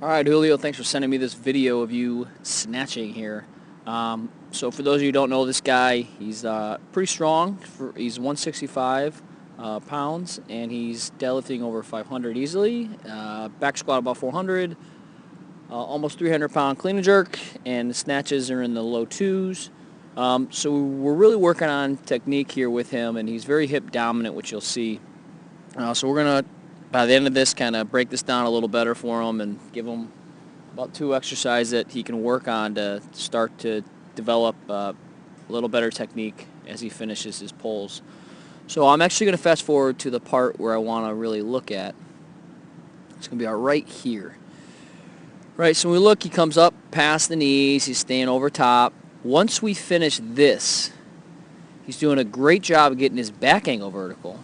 Alright, Julio, thanks for sending me this video of you snatching here. So for those of you who don't know this guy, he's pretty strong. He's 165 pounds, and he's deadlifting over 500 easily. Back squat about 400, almost 300-pound clean and jerk, and the snatches are in the low twos. So we're really working on technique here with him, and he's very hip dominant, which you'll see. So we're going to, by the end of this, kind of break this down a little better for him and give him about 2 exercises that he can work on to start to develop a little better technique as he finishes his pulls. So I'm actually going to fast forward to the part where I want to really look at. It's going to be right here. Right, so when we look, he comes up past the knees, he's staying over top. Once we finish this, he's doing a great job of getting his back angle vertical,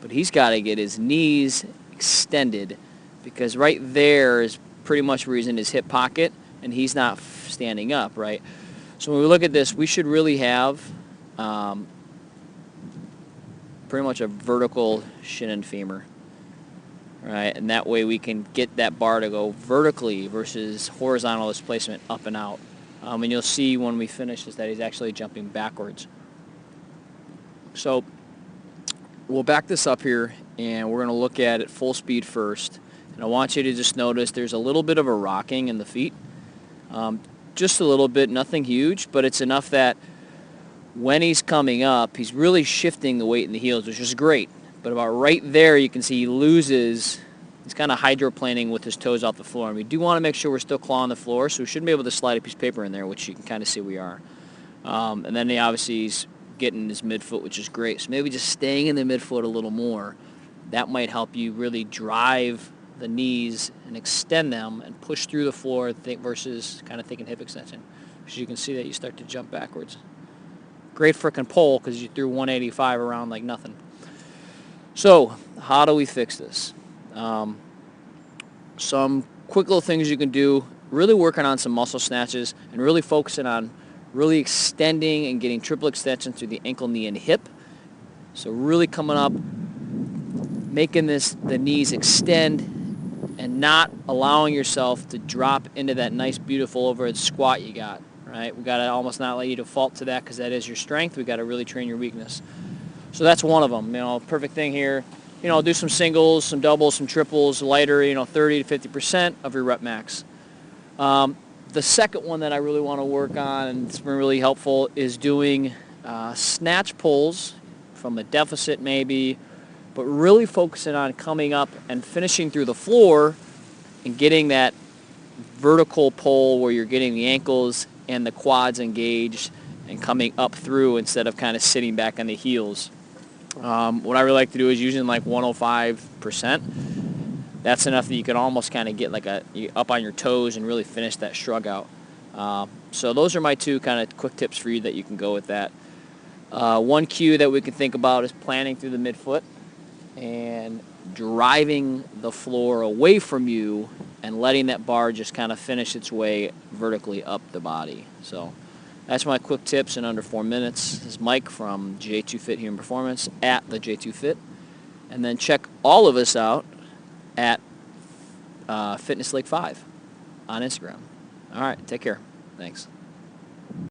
but he's got to get his knees extended, because right there is pretty much where he's in his hip pocket, and he's not standing up, right? So when we look at this, we should really have pretty much a vertical shin and femur, right? And that way we can get that bar to go vertically versus horizontal displacement up and out. And you'll see when we finish is that he's actually jumping backwards. So we'll back this up here, and we're going to look at it full speed first. And I want you to just notice there's a little bit of a rocking in the feet. Just a little bit, nothing huge, but it's enough that when he's coming up, he's really shifting the weight in the heels, which is great. But about right there, you can see he loses. He's kind of hydroplaning with his toes off the floor. And we do want to make sure we're still clawing the floor, so we shouldn't be able to slide a piece of paper in there, which you can kind of see we are. And then obviously he's getting his midfoot, which is great. So maybe just staying in the midfoot a little more. That might help you really drive the knees and extend them and push through the floor versus kind of thinking hip extension. Because you can see that you start to jump backwards. Great frickin' pull because you threw 185 around like nothing. So how do we fix this? Some quick little things you can do, really working on some muscle snatches and really focusing on really extending and getting triple extension through the ankle, knee, and hip. So really coming up, making the knees extend and not allowing yourself to drop into that nice, beautiful overhead squat you got, right? We got to almost not let you default to that because that is your strength. We got to really train your weakness. So that's one of them. Perfect thing here. Do some singles, some doubles, some triples, lighter, 30 to 50% of your rep max. The second one that I really want to work on, and it's been really helpful, is doing snatch pulls from a deficit maybe, but really focusing on coming up and finishing through the floor and getting that vertical pull where you're getting the ankles and the quads engaged and coming up through instead of kind of sitting back on the heels. What I really like to do is using like 105%. That's enough that you can almost kind of get like up on your toes and really finish that shrug out. So those are my 2 kind of quick tips for you that you can go with that. One cue that we can think about is planning through the midfoot and driving the floor away from you and letting that bar just kind of finish its way vertically up the body. So that's my quick tips in under 4 minutes. This is Mike from J2 Fit Human Performance at the J2 Fit. And then check all of us out at Fitness Lake 5 on Instagram. All right, take care. Thanks.